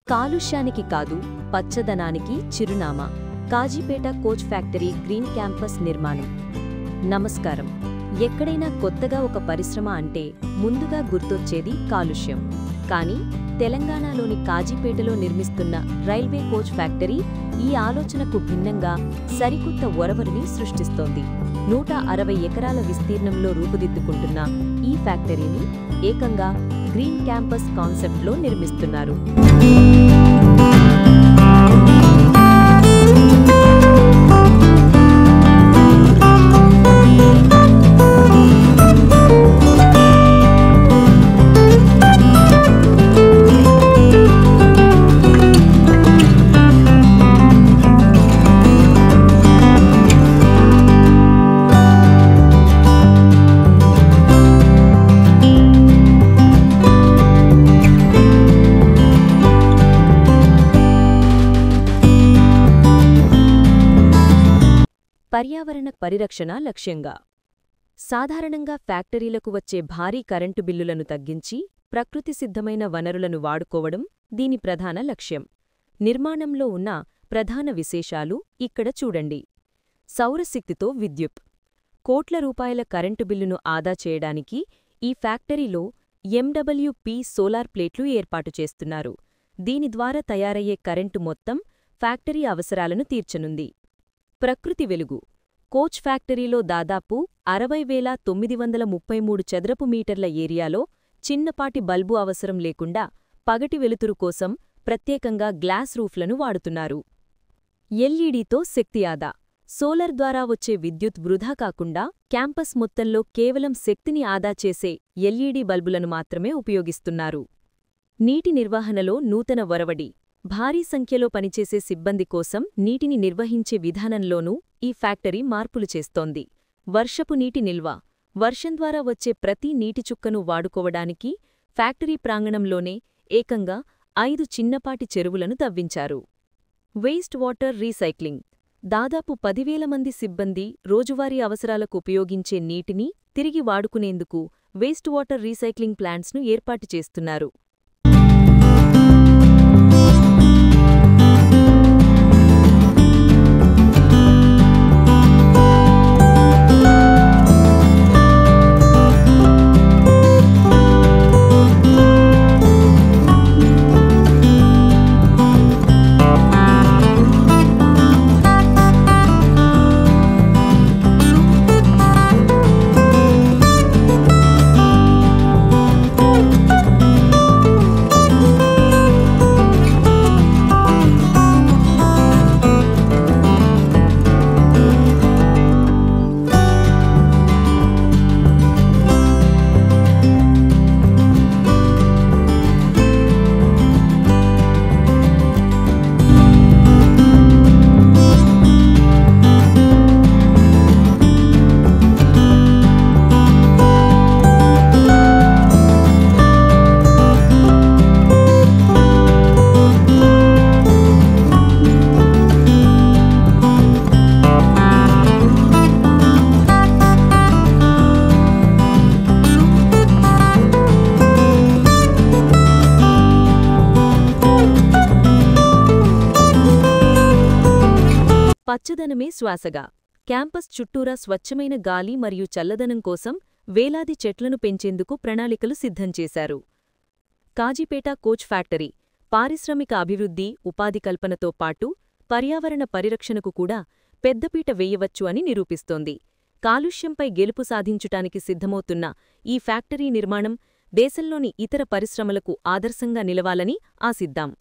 కాలుష్యానికి కాదు, పచ్చదనానికి చిరునామా. Kazipet coach factory green campus నిర్మాణం. నమస్కారం. ఎక్కడైనా కొత్తగా ఒక పరిశ్రమ అంటే ముందుగా గుర్తొచ్చేది కాలుష్యం. కానీ తెలంగాణలోని కాజీపేటలో నిర్మిస్తున్న రైల్వే కోచ్ ఫ్యాక్టరీ ఈ ఆలోచనకు భిన్నంగా సరికొత్త ఒరవడిని సృష్టిస్తోంది. 160 ఎకరాల విస్తీర్ణంలో రూపుదిద్దుకుంటున్న ఈ ఫ్యాక్టరీని ఏకంగా గ్రీన్ క్యాంపస్ కాన్సెప్ట్లో నిర్మిస్తున్నారు. పర్యావరణ పరిరక్షణ లక్ష్యంగా. సాధారణంగా ఫ్యాక్టరీలకు వచ్చే భారీ కరెంటు బిల్లులను తగ్గించి ప్రకృతి సిద్ధమైన వనరులను వాడుకోవడం దీని ప్రధాన లక్ష్యం. నిర్మాణంలో ఉన్న ప్రధాన విశేషాలు ఇక్కడ చూడండి. సౌరశక్తితో విద్యుత్. కోట్ల రూపాయల కరెంటు బిల్లును ఆదా చేయడానికి ఈ ఫ్యాక్టరీలో MWP సోలార్ ప్లేట్లు ఏర్పాటు చేస్తున్నారు. దీని ద్వారా తయారయ్యే కరెంటు మొత్తం ఫ్యాక్టరీ అవసరాలను తీర్చనుంది. ప్రకృతి వెలుగు. కోచ్ ఫ్యాక్టరీలో దాదాపు 60,933 చదరపు మీటర్ల ఏరియాలో చిన్నపాటి బల్బు అవసరం లేకుండా పగటి వెలుతురు కోసం ప్రత్యేకంగా గ్లాస్ రూఫ్లను వాడుతున్నారు. ఎల్ఈడీతో శక్తి ఆదా. సోలార్ ద్వారా వచ్చే విద్యుత్ వృధా కాకుండా క్యాంపస్ మొత్తంలో కేవలం శక్తిని ఆదా చేసే ఎల్ఈడీ బల్బులను మాత్రమే ఉపయోగిస్తున్నారు. నీటి నిర్వహణలో నూతన ఒరవడి. భారీ సంఖ్యలో పనిచేసే సిబ్బంది కోసం నీటిని నిర్వహించే విధానంలోనూ ఈ ఫ్యాక్టరీ మార్పులు చేస్తోంది. వర్షపు నీటి నిల్వ. వర్షం ద్వారా వచ్చే ప్రతి నీటి చుక్కను వాడుకోవడానికి ఫ్యాక్టరీ ప్రాంగణంలోనే ఏకంగా 5 చిన్నపాటి చెరువులను తవ్వించారు. Waste water recycling. దాదాపు 10,000 మంది సిబ్బంది రోజువారీ అవసరాలకు ఉపయోగించే నీటిని తిరిగి వాడుకునేందుకు వేస్ట్ వాటర్ రీసైక్లింగ్ ప్లాంట్స్ను ఏర్పాటు చేస్తున్నారు. పచ్చదనమే శ్వాసగా. క్యాంపస్ చుట్టూరా స్వచ్ఛమైన గాలి మరియు చల్లదనం కోసం వేలాది చెట్లను పెంచేందుకు ప్రణాళికలు సిద్ధం చేశారు. కాజీపేట కోచ్ ఫ్యాక్టరీ పారిశ్రామిక అభివృద్ధి, ఉపాధి కల్పనతో పాటు పర్యావరణ పరిరక్షణకు కూడా పెద్దపీట వేయవచ్చు అని నిరూపిస్తోంది. కాలుష్యంపై గెలుపు సాధించుటానికి సిద్ధమవుతున్న ఈ ఫ్యాక్టరీ నిర్మాణం దేశంలోని ఇతర పరిశ్రమలకు ఆదర్శంగా నిలవాలని ఆశిద్దాం.